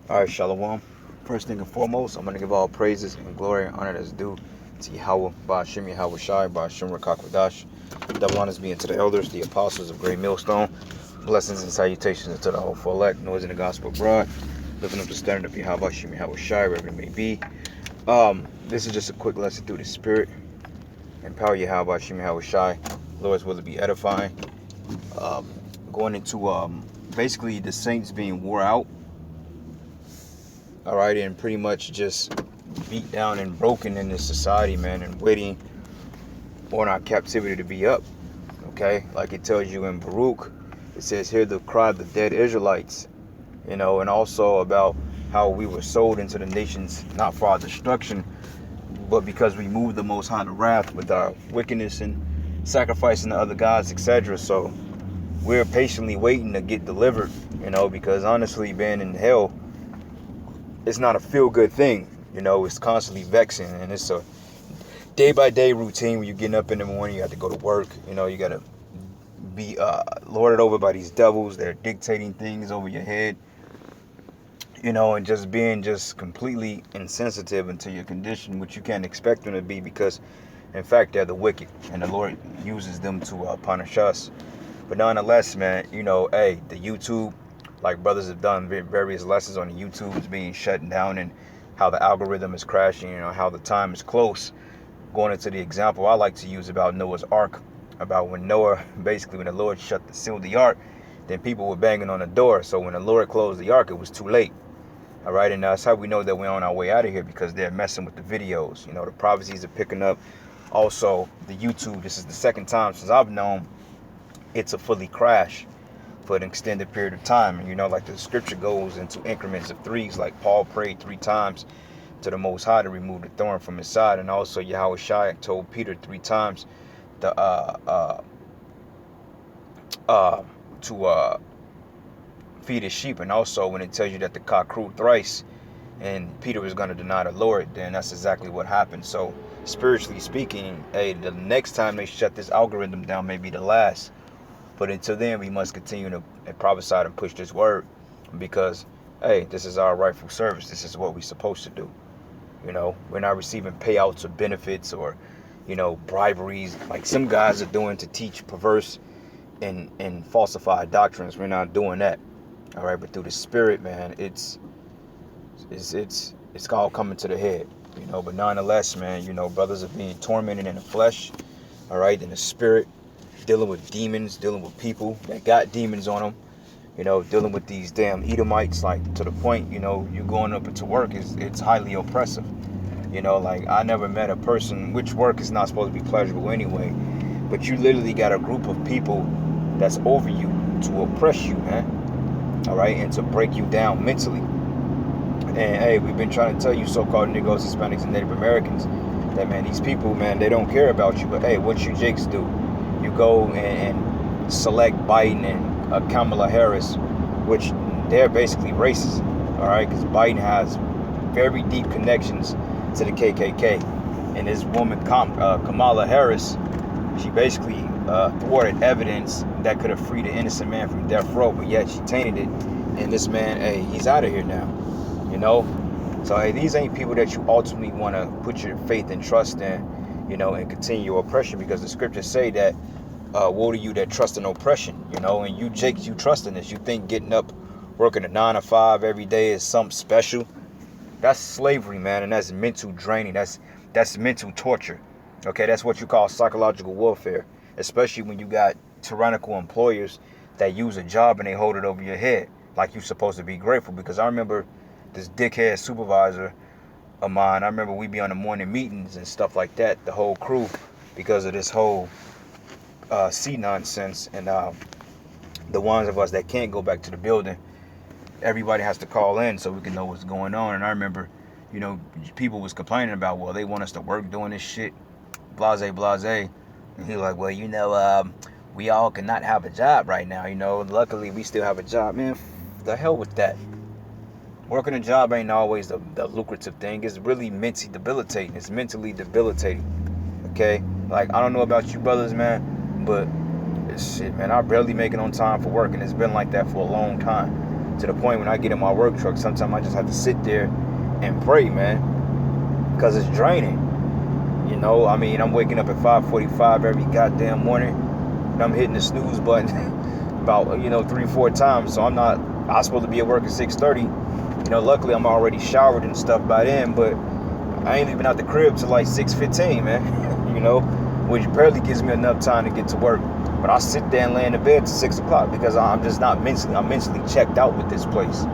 All right, Shalom. First thing and foremost, I'm going to give all praises and glory and honor that's due to Yahweh, Ba'ashim Yahweh Shai, Ba'ashim Rakakwadash. Double honors being to the elders, the apostles of Great Millstone. Blessings and salutations to the whole full elect, noise in the gospel abroad, living up the standard of Yahweh, Ba'ashim Yahweh Shai, wherever it may be. This is just a quick lesson through the Spirit. Empower Yahweh, Ba'ashim Yahweh Shai. Lord's will to be edifying. Going into basically the saints being wore out. All right, and pretty much just beat down and broken in this society, man, and waiting on our captivity to be up. Okay, like it tells you in Baruch, it says, "Hear the cry of the dead Israelites," and also about how we were sold into the nations not for our destruction, but because we moved the Most High to wrath with our wickedness and sacrificing to other gods, etc. So we're patiently waiting to get delivered, because honestly, being in hell, it's not a feel-good thing. It's constantly vexing, and it's a day-by-day routine when you're getting up in the morning. You have to go to work. You got to be lorded over by these devils. They're dictating things over your head, and just being just completely insensitive into your condition, which you can't expect them to be, because, in fact, they're the wicked, and the Lord uses them to punish us. But nonetheless, man, the YouTube, like brothers have done various lessons on the YouTube is being shut down and how the algorithm is crashing, how the time is close. Going into the example I like to use about Noah's Ark, about when Noah, basically when the Lord sealed the ark, then people were banging on the door. So when the Lord closed the ark, it was too late. All right, and that's how we know that we're on our way out of here, because they're messing with the videos. The prophecies are picking up. Also, the YouTube, this is the second time since I've known it to fully crash for an extended period of time. And like the scripture goes into increments of threes, like Paul prayed 3 times to the Most High to remove the thorn from his side, and also Yahweh Shai told Peter 3 times to feed his sheep. And also when it tells you that the cock crowed thrice and Peter was going to deny the Lord, then that's exactly what happened. So spiritually speaking, the next time they shut this algorithm down may be the last. But until then, we must continue to prophesy and push this word, because, this is our rightful service. This is what we're supposed to do. We're not receiving payouts or benefits or, briberies like some guys are doing to teach perverse and falsified doctrines. We're not doing that. All right, but through the Spirit, man, it's all coming to the head. But nonetheless, man, brothers are being tormented in the flesh, all right, in the spirit, dealing with demons, dealing with people that got demons on them, dealing with these damn Edomites, like to the point, you going up into work it's highly oppressive. Like I never met a person, which work is not supposed to be pleasurable anyway, but you literally got a group of people that's over you to oppress you, man. All right, and to break you down mentally. And we've been trying to tell you, so-called Negroes, Hispanics, and Native Americans, that, man, these people, man, they don't care about you. But what you jakes do, you go and select Biden and Kamala Harris, which they're basically racist, all right? Because Biden has very deep connections to the KKK. And this woman, Kamala Harris, she basically thwarted evidence that could have freed an innocent man from death row, but yet she tainted it. And this man, he's out of here now, So these ain't people that you ultimately want to put your faith and trust in, and continue your oppression, because the scriptures say that woe to you that trust in oppression, and you jakes, you trust in this. You think getting up, working a 9 to 5 every day is something special. That's slavery, man, and that's mental draining. That's mental torture. Okay, that's what you call psychological warfare, especially when you got tyrannical employers that use a job and they hold it over your head like you're supposed to be grateful. Because I remember this dickhead supervisor of mine, I remember we be on the morning meetings and stuff like that, the whole crew, because of this whole C nonsense. And the ones of us that can't go back to the building, everybody has to call in so we can know what's going on. And I remember, people was complaining about, well, they want us to work doing this shit, blase, blase. And he was like, well, we all cannot have a job right now. Luckily we still have a job. Man, the hell with that. Working a job ain't always the lucrative thing. It's really mentally debilitating. It's mentally debilitating. Okay? Like, I don't know about you brothers, man, but shit, man, I barely make it on time for work, and it's been like that for a long time. To the point when I get in my work truck, sometimes I just have to sit there and pray, man, because it's draining. You know, I mean, I'm waking up at 5:45 every goddamn morning, and I'm hitting the snooze button about 3-4 times. So I'm supposed to be at work at 6:30. You know, luckily I'm already showered and stuff by then, but I ain't leaving out the crib till like 6:15, man. You know, which barely gives me enough time to get to work. But I sit there and lay in the bed till 6 o'clock because I'm just not I'm mentally checked out with this place.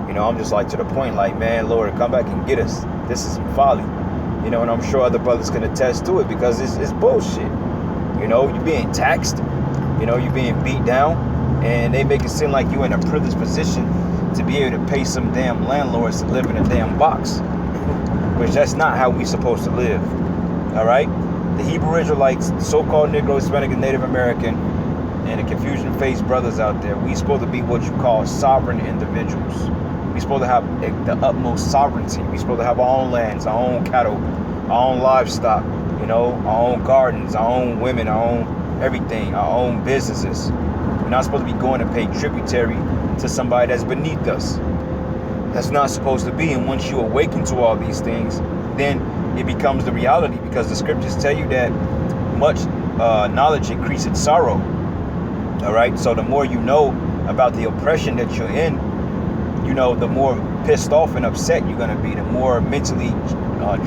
You know, I'm just like to the point, like, man, Lord, come back and get us. This is some folly. You know, and I'm sure other brothers can attest to it because it's bullshit. You know, you're being taxed. You know, you're being beat down, and they make it seem like you're in a privileged position to be able to pay some damn landlords to live in a damn box, which that's not how we supposed to live. All right, the Hebrew Israelites, the so-called Negro, Hispanic, and Native American, and the confusion-faced brothers out there, we supposed to be what you call sovereign individuals. We're supposed to have the utmost sovereignty. We're supposed to have our own lands, our own cattle, our own livestock, you know, our own gardens, our own women, our own everything, our own businesses. We're not supposed to be going to pay tributary to somebody that's beneath us. That's not supposed to be. And once you awaken to all these things, then it becomes the reality, because the scriptures tell you that much knowledge increases sorrow. All right. So the more you know about the oppression that you're in, you know, the more pissed off and upset you're going to be, the more mentally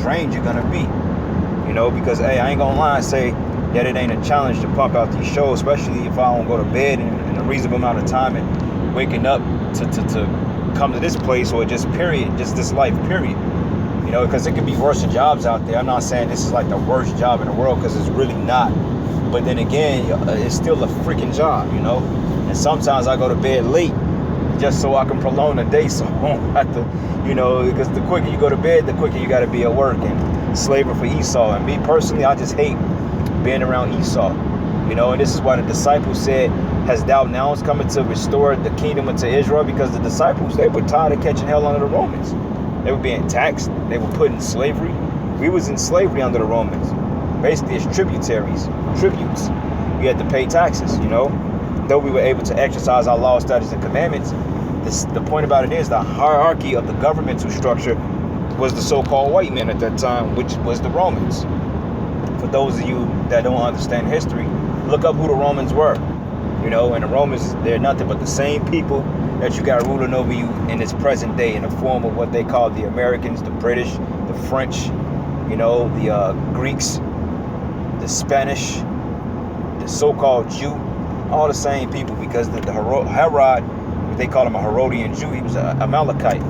drained you're going to be, you know, because, hey, I ain't going to lie and say that it ain't a challenge to pump out these shows, especially if I don't go to bed in a reasonable amount of time and waking up to come to this place, or just this life, period. You know, because it could be worse jobs out there. I'm not saying this is like the worst job in the world, because it's really not. But then again, it's still a freaking job, you know. And sometimes I go to bed late just so I can prolong the day, so I don't have to, you know, because the quicker you go to bed, the quicker you got to be at work, and slavery for Esau. And me personally, I just hate being around Esau, you know. And this is why the disciples said, has thou now coming to restore the kingdom unto Israel? Because the disciples, they were tired of catching hell under the Romans. They were being taxed. They were put in slavery. We was in slavery under the Romans. Basically, it's tributes. We had to pay taxes, you know. Though we were able to exercise our laws, statutes, and commandments, the point about it is the hierarchy of the governmental structure was the so-called white men at that time, which was the Romans. For those of you that don't understand history, look up who the Romans were. You know, and the Romans, they're nothing but the same people that you got ruling over you in this present day, in the form of what they call the Americans, the British, the French, you know, the Greeks, the Spanish, the so-called Jew, all the same people, because the Herod, they call him a Herodian Jew, he was an Amalekite,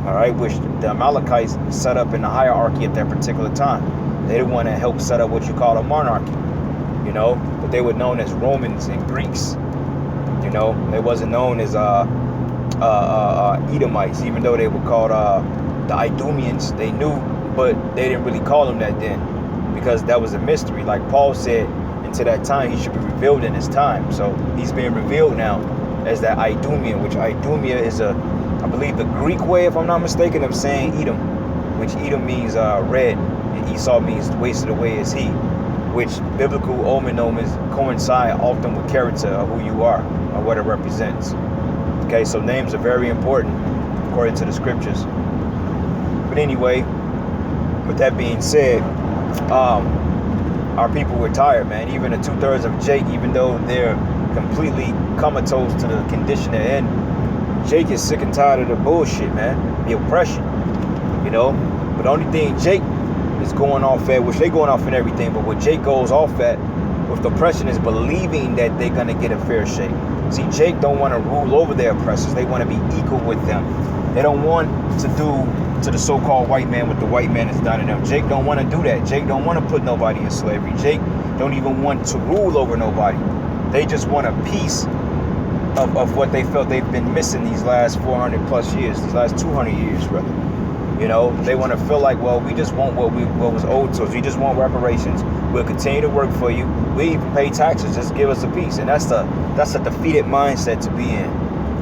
all right, which the Amalekites set up in the hierarchy at that particular time. They didn't want to help set up what you call a monarchy, you know, but they were known as Romans and Greeks, you know. They wasn't known as Edomites, even though they were called the Idumeans. They knew, but they didn't really call them that then, because that was a mystery. Like Paul said, until that time he should be revealed in his time. So he's being revealed now as that Idumean, which Idumea is I believe the Greek way, if I'm not mistaken, of saying Edom, which Edom means red, and Esau means wasted away is he, which biblical omens coincide often with character of who you are or what it represents. Okay, so names are very important according to the scriptures. But anyway, with that being said, our people were tired, man. Even the 2/3 of Jake, even though they're completely comatose to the condition they're in, Jake is sick and tired of the bullshit, man. The oppression, you know. But the only thing Jake is going off at, which they going off in everything, but what Jake goes off at with the oppression is believing that they're gonna get a fair shake. See, Jake don't want to rule over their oppressors. They want to be equal with them. They don't want to do to the so-called white man what the white man has done to them. Jake don't want to do that. Jake don't want to put nobody in slavery. Jake don't even want to rule over nobody. They just want a piece of what they felt they've been missing these last 400 plus years, these last 200 years, rather. You know, they want to feel like, well, we just want what was owed to us. We just want reparations. We'll continue to work for you. We even pay taxes. Just give us a piece. And that's a defeated mindset to be in.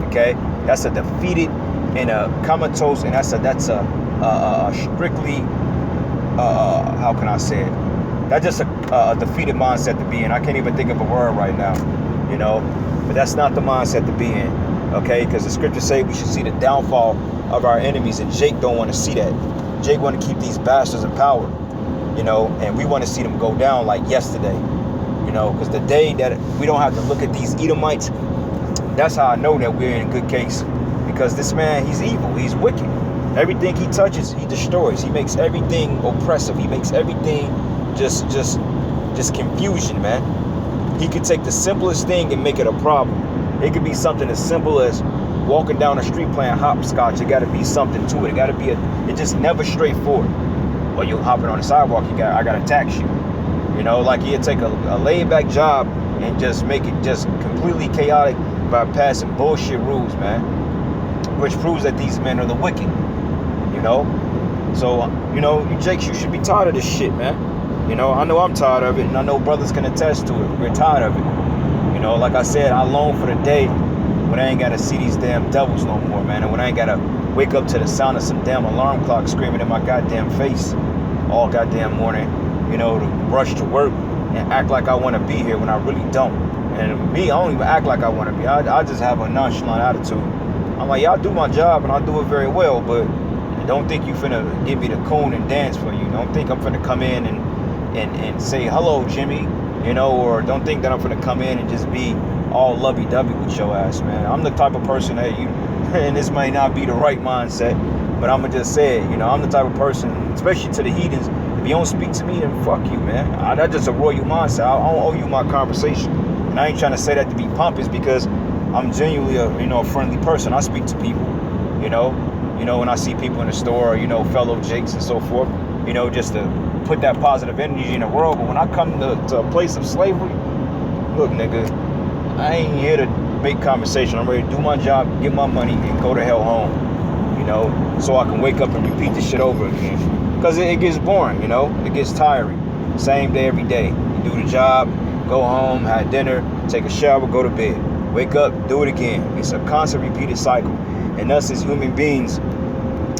Okay, that's a defeated and a comatose, and that's a strictly how can I say it? That's just a defeated mindset to be in. I can't even think of a word right now. You know, but that's not the mindset to be in. Okay, because the scriptures say we should see the downfall of our enemies, and Jake don't want to see that. Jake want to keep these bastards in power, you know, and we want to see them go down like yesterday, you know, because the day that we don't have to look at these Edomites, that's how I know that we're in a good case, because this man, he's evil, he's wicked. Everything he touches, he destroys. He makes everything oppressive. He makes everything just confusion, man. He could take the simplest thing and make it a problem. It could be something as simple as walking down the street playing hopscotch. It got to be something to it. It got to be it's just never straightforward. Well, you hopping on the sidewalk, I got to tax you. You know, like he'd take a laid back job and just make it just completely chaotic by passing bullshit rules, man. Which proves that these men are the wicked. You know? So, you know, you Jakes, you should be tired of this shit, man. You know I'm tired of it, and I know brothers can attest to it. We're tired of it. You know, like I said, I long for the day when I ain't got to see these damn devils no more, man. And when I ain't got to wake up to the sound of some damn alarm clock screaming in my goddamn face all goddamn morning, you know, to rush to work and act like I want to be here when I really don't. And me, I don't even act like I want to be. I just have a nonchalant attitude. I'm like, y'all do my job, and I do it very well, but don't think you finna give me the coon and dance for you. Don't think I'm finna come in and say, hello, Jimmy, you know, or don't think that I'm finna come in and just be all lovey-dovey with your ass, man. I'm the type of person that you, and this might not be the right mindset, but I'm gonna just say it, you know, I'm the type of person, especially to the heathens, if you don't speak to me, then fuck you, man. That's just a royal mindset. I don't owe you my conversation. And I ain't trying to say that to be pompous, because I'm genuinely a friendly person. I speak to people, you know, when I see people in the store, or, you know, fellow Jakes and so forth, you know, just to put that positive energy in the world. But when I come to a place of slavery, look, nigga, I ain't here to make conversation. I'm ready to do my job, get my money, and go to hell home, you know, so I can wake up and repeat this shit over again. Because it gets boring, you know, it gets tiring. Same day, every day. You do the job, go home, have dinner, take a shower, go to bed. Wake up, do it again. It's a constant repeated cycle. And us as human beings,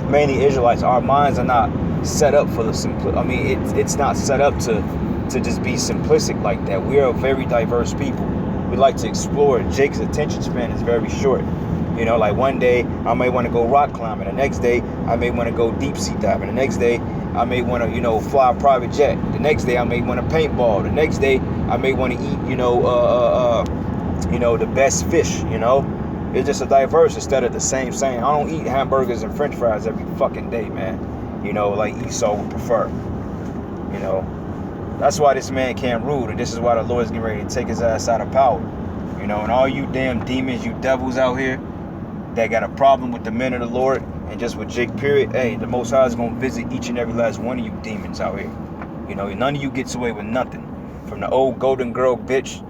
mainly Israelites, our minds are not set up for the it's not set up to just be simplistic like that. We are a very diverse people. We like to explore. Jake's attention span is very short. You know, like one day I may want to go rock climbing. The next day I may want to go deep sea diving. The next day I may want to, you know, fly a private jet. The next day I may want to paintball. The next day I may want to eat, you know, the best fish, you know. It's just a diverse instead of the same. I don't eat hamburgers and french fries every fucking day, man. You know, like Esau would prefer. You know, that's why this man can't rule, and this is why the Lord's getting ready to take his ass out of power. You know, and all you damn demons, you devils out here that got a problem with the men of the Lord and just with Jake, period, hey, the Most High is going to visit each and every last one of you demons out here. You know, none of you gets away with nothing. From the old golden girl bitch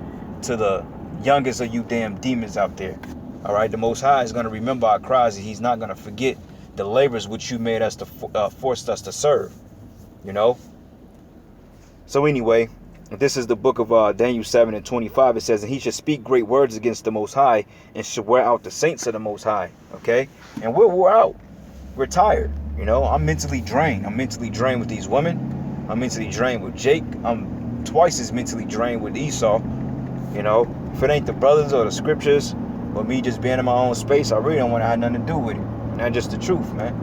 to the youngest of you damn demons out there. All right, the Most High is going to remember our cries, and he's not going to forget the labors which you made us to forced us to serve, you know. So anyway, this is the book of Daniel 7:25. It says, and he should speak great words against the Most High, and should wear out the saints of the Most High. Okay, and we're wore out. We're tired. You know, I'm mentally drained. I'm mentally drained with these women. I'm mentally drained with Jake. I'm twice as mentally drained with Esau. You know, if it ain't the brothers or the scriptures, or me just being in my own space, I really don't want to have nothing to do with it. And that's just the truth, man.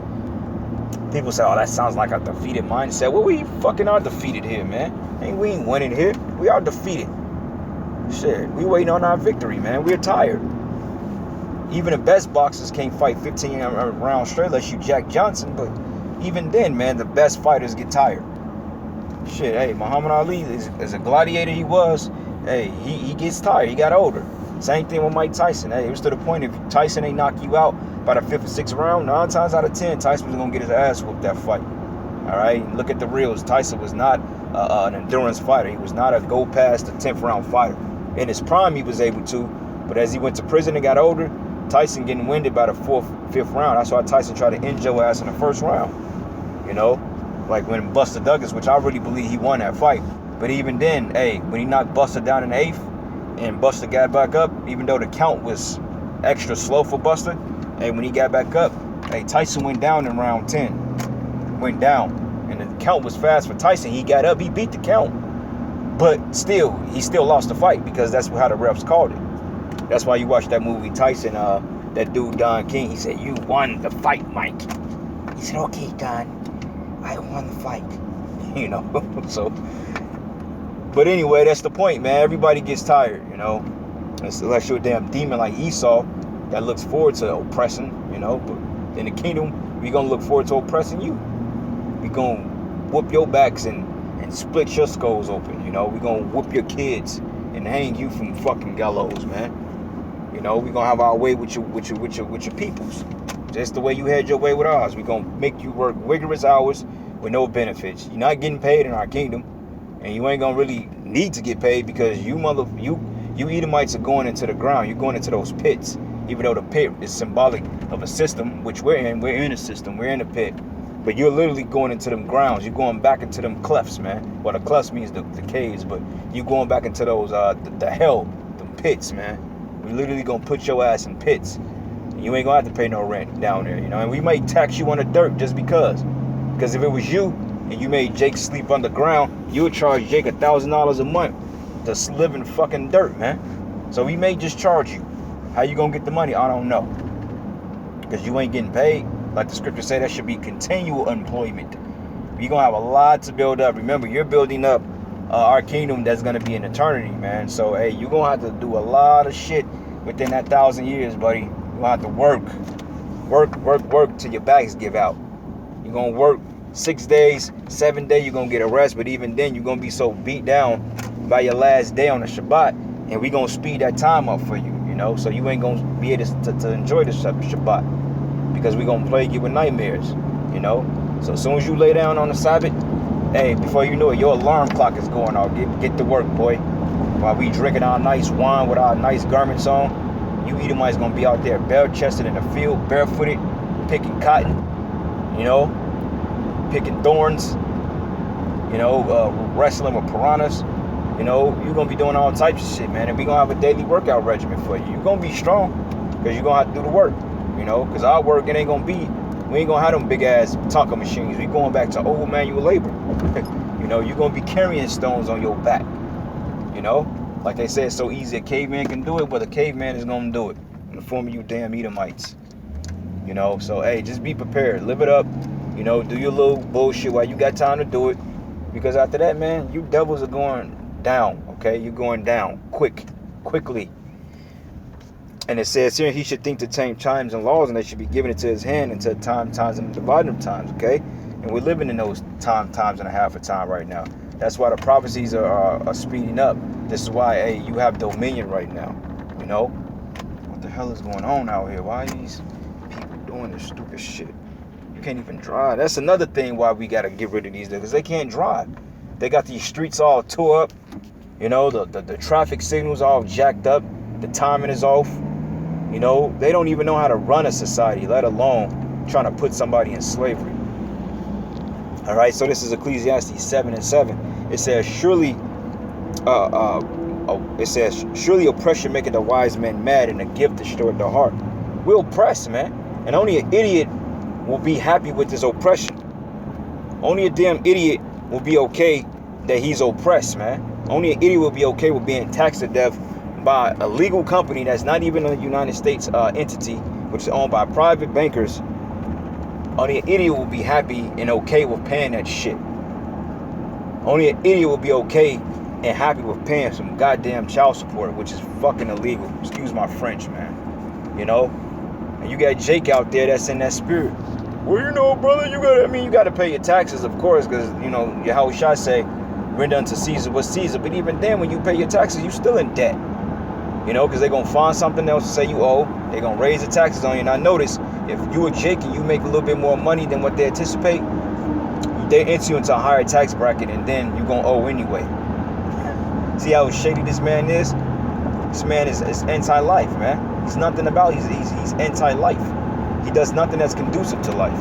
People say, oh, that sounds like a defeated mindset. Well, we fucking are defeated here, man. We ain't winning here. We are defeated. Shit, we waiting on our victory, man. We're tired. Even the best boxers can't fight 15 rounds straight unless you Jack Johnson. But even then, man, the best fighters get tired. Shit, hey, Muhammad Ali, as a gladiator he was, hey, he gets tired. He got older. Same thing with Mike Tyson. Hey, it was to the point if Tyson ain't knock you out by the 5th or 6th round, 9 times out of 10, Tyson was going to get his ass whooped that fight. All right? Look at the reals. Tyson was not an endurance fighter. He was not a go past the 10th round fighter. In his prime, he was able to, but as he went to prison and got older, Tyson getting winded by the 4th, 5th round. That's why Tyson tried to end your ass in the 1st round. You know? Like when Buster Douglas, which I really believe he won that fight. But even then, hey, when he knocked Buster down in the 8th, and Buster got back up, even though the count was extra slow for Buster, hey, when he got back up, hey, Tyson went down in round 10. Went down. And the count was fast for Tyson. He got up, he beat the count. But still, he still lost the fight because that's how the refs called it. That's why you watch that movie Tyson that dude Don King, he said, "You won the fight, Mike." He said, "Okay, Don, I won the fight." You know, so. But anyway, that's the point, man. Everybody gets tired, you know. Unless you're a damn demon like Esau that looks forward to oppressing, you know. But in the kingdom, we're going to look forward to oppressing you. We're going to whoop your backs and split your skulls open, you know. We're going to whoop your kids and hang you from fucking gallows, man. You know, we're going to have our way with your peoples. Just the way you had your way with ours. We're going to make you work rigorous hours with no benefits. You're not getting paid in our kingdom. And you ain't gonna really need to get paid because you Edomites are going into the ground. You're going into those pits. Even though the pit is symbolic of a system, which we're in. We're in a system. We're in a pit. But you're literally going into them grounds. You're going back into them clefts, man. Well, the clefts means the caves, but you're going back into those the hell, the pits, man. We literally gonna put your ass in pits. And you ain't gonna have to pay no rent down there, you know. And we might tax you on the dirt just because. Because if it was you, and you made Jake sleep underground, you would charge Jake $1,000 a month to live in fucking dirt, man. So we may just charge you. How you gonna get the money? I don't know. Because you ain't getting paid. Like the scripture say, that should be continual employment. You're gonna have a lot to build up. Remember, you're building up our kingdom that's gonna be in eternity, man. So hey, you're gonna have to do a lot of shit within that 1,000 years, buddy. You're gonna have to work till your backs give out. You're gonna work 6 days, 7 days, you're gonna get a rest, but even then you're gonna be so beat down by your last day on the Shabbat, and we're gonna speed that time up for you, you know, so you ain't gonna be able to enjoy the Shabbat, because we're gonna plague you with nightmares, you know. So as soon as you lay down on the Sabbath, hey, before you know it, your alarm clock is going off. Get to work, boy. While we drinking our nice wine with our nice garments on, you Edomites gonna be out there bare-chested in the field, barefooted, picking cotton, you know, picking thorns, you know, wrestling with piranhas, you know. You're going to be doing all types of shit, man. And we're going to have a daily workout regimen for you. You're going to be strong because you're going to have to do the work, you know, because our work, it ain't going to be, we ain't going to have them big-ass tonka machines. We're going back to old manual labor. You know, you're going to be carrying stones on your back, you know. Like they said, it's so easy a caveman can do it, but a caveman is going to do it in the form of you damn Edomites, you know. So, hey, just be prepared. Live it up. You know, do your little bullshit while you got time to do it. Because after that, man, you devils are going down, okay? You're going down quickly. And it says here, he should think to change times and laws, and they should be given into his hand until times, and dividing times, okay? And we're living in those times and a half of time right now. That's why the prophecies are speeding up. This is why, hey, you have dominion right now, you know? What the hell is going on out here? Why are these people doing this stupid shit? Can't even drive. That's another thing why we gotta get rid of these niggas. They can't drive. They got these streets all tore up. You know, the traffic signals all jacked up. The timing is off. You know, they don't even know how to run a society, let alone trying to put somebody in slavery. All right, so this is Ecclesiastes 7:7. It says, surely oppression maketh a wise man mad, and a gift destroyeth the heart. We're oppressed, man. And only an idiot will be happy with this oppression. Only a damn idiot will be okay that he's oppressed, man. Only an idiot will be okay with being taxed to death by a legal company that's not even a United States entity, which is owned by private bankers. Only an idiot will be happy and okay with paying that shit. Only an idiot will be okay and happy with paying some goddamn child support, which is fucking illegal. Excuse my French, man. You know? And you got Jake out there that's in that spirit. Well, you know, brother, you got to pay your taxes, of course, because, you know, Yahushua say, render unto Caesar what's Caesar. But even then, when you pay your taxes, you still in debt. You know, because they're going to find something else to say you owe. They're going to raise the taxes on you. And I notice, if you or Jake and you make a little bit more money than what they anticipate, they enter you into a higher tax bracket, and then you're going to owe anyway. See how shady this man is? This man is anti-life, man. He's nothing about, he's anti-life. He does nothing that's conducive to life.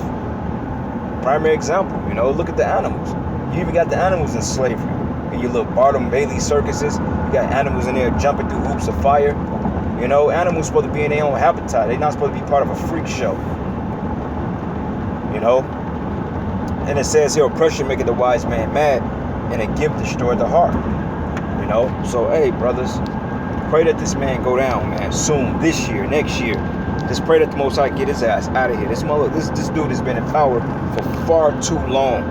Primary example, you know, look at the animals. You even got the animals in slavery. In your little Barnum Bailey circuses, you got animals in there jumping through hoops of fire. You know, animals supposed to be in their own habitat. They're not supposed to be part of a freak show. You know? And it says here, oppression maketh the wise man mad, and a gift destroyeth the heart. You know? So, hey, brothers, pray that this man go down, man, soon, this year, next year. Let's pray that the Most High get his ass out of here. This dude has been in power for far too long.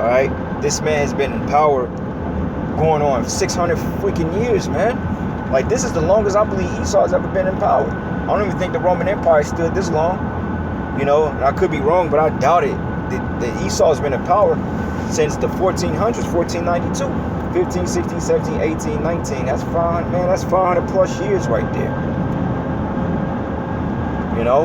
All right, this man has been in power going on 600 freaking years, man. Like, this is the longest I believe Esau has ever been in power. I don't even think the Roman Empire stood this long. You know, and I could be wrong, but I doubt it. That Esau has been in power since the 1400s, 1492, 15, 16, 17, 18, 19. That's 500, man. That's 500 plus years right there. You know,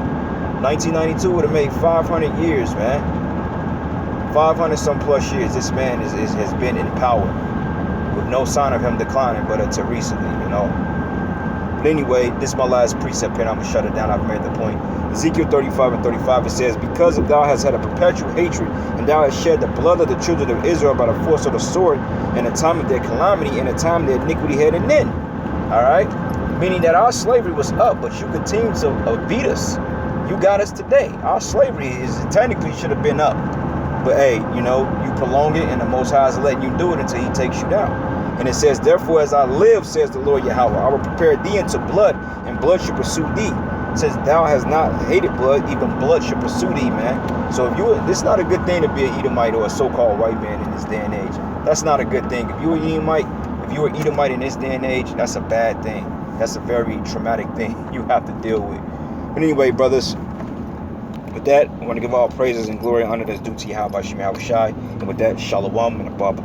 1992 would have made 500 years, man. 500 some plus years. This man has been in power with no sign of him declining, but until recently, you know. But anyway, this is my last precept here. I'm going to shut it down. I've made the point. Ezekiel 35 and 35, it says, because thou hast had a perpetual hatred, and thou hast shed the blood of the children of Israel by the force of the sword, in the time of their calamity, and the time their iniquity had an end. All right? Meaning that our slavery was up, but you continue to beat us. You got us today. Our slavery technically should have been up. But hey, you know, you prolong it, and the Most High is letting you do it until he takes you down. And it says, therefore, as I live, says the Lord Yahweh, I will prepare thee into blood, and blood shall pursue thee. Since thou hast not hated blood, even blood shall pursue thee, man. So this is not a good thing to be an Edomite or a so-called white man in this day and age. That's not a good thing. If you were Edomite in this day and age, that's a bad thing. That's a very traumatic thing you have to deal with. But anyway, brothers, with that, I want to give all praises and glory and honor that's due to Yahweh Shem Yahweh Shai. And with that, Shalom and Abba.